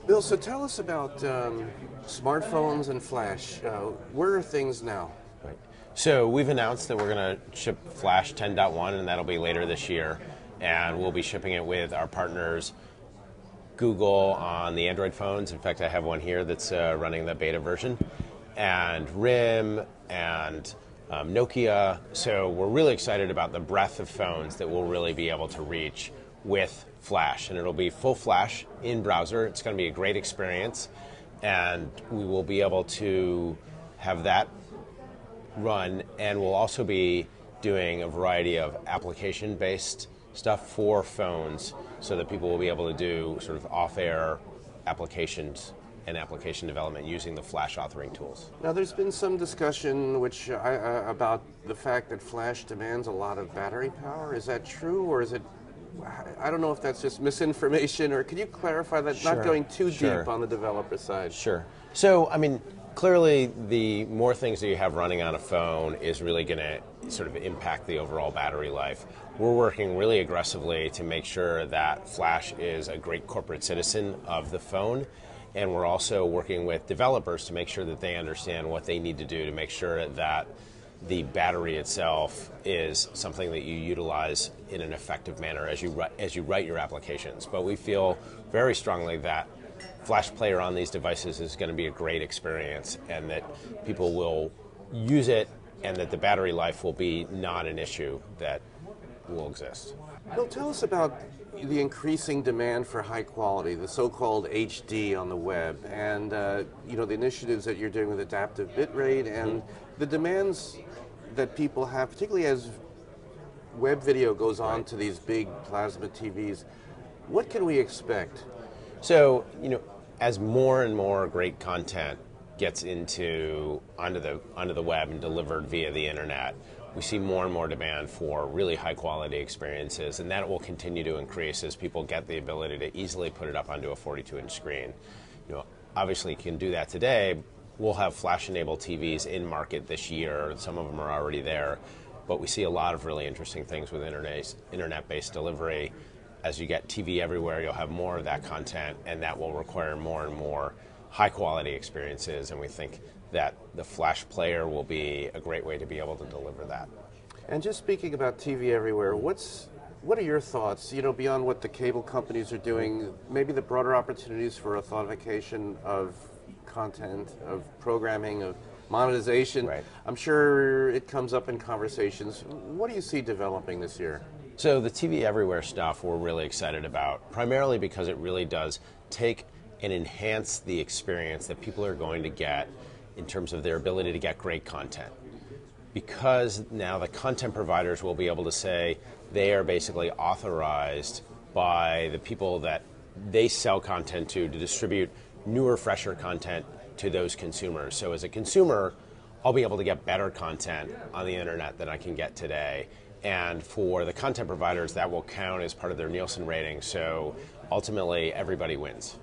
Bill, so tell us about smartphones and Flash. Where are things now? Right. So we've announced that we're going to ship Flash 10.1, and that'll be later this year. And we'll be shipping it with our partners, Google on the Android phones. In fact, I have one here that's running the beta version, and RIM and Nokia. So we're really excited about the breadth of phones that we'll really be able to reach with Flash. And it'll be full Flash in browser. It's going to be a great experience. And we will be able to have that run. And we'll also be doing a variety of application-based stuff for phones so that people will be able to do sort of off-air applications and application development using the Flash authoring tools. Now, there's been some discussion about the fact that Flash demands a lot of battery power. Is that true, or is it, I don't know if that's just misinformation, or can you clarify that? Sure. Not going too deep on the developer side. Sure. So, I mean, clearly the more things that you have running on a phone is really going to sort of impact the overall battery life. We're working really aggressively to make sure that Flash is a great corporate citizen of the phone. And we're also working with developers to make sure that they understand what they need to do to make sure that the battery itself is something that you utilize in an effective manner as you write your applications. But we feel very strongly that Flash Player on these devices is going to be a great experience, and that people will use it, and that the battery life will be not an issue that will exist. Well, tell us about the increasing demand for high quality, the so-called HD on the web, and the initiatives that you're doing with adaptive bitrate, and the demands that people have, particularly as web video goes on to these big plasma TVs. What can we expect? So, as more and more great content gets onto the web and delivered via the internet, we see more and more demand for really high quality experiences, and that will continue to increase as people get the ability to easily put it up onto a 42-inch screen. Obviously you can do that today. We'll have Flash-enabled TVs in market this year. Some of them are already there, but we see a lot of really interesting things with internet-based delivery. As you get TV everywhere, you'll have more of that content, and that will require more and more high-quality experiences, and we think that the Flash Player will be a great way to be able to deliver that. And just speaking about TV everywhere, what are your thoughts, beyond what the cable companies are doing, maybe the broader opportunities for authentication of content, of programming, of monetization? Right. I'm sure it comes up in conversations. What do you see developing this year? So the TV everywhere stuff we're really excited about, primarily because it really does take and enhance the experience that people are going to get in terms of their ability to get great content. Because now the content providers will be able to say they are basically authorized by the people that they sell content to distribute newer, fresher content to those consumers. So as a consumer, I'll be able to get better content on the internet than I can get today. And for the content providers, that will count as part of their Nielsen rating. So ultimately, everybody wins.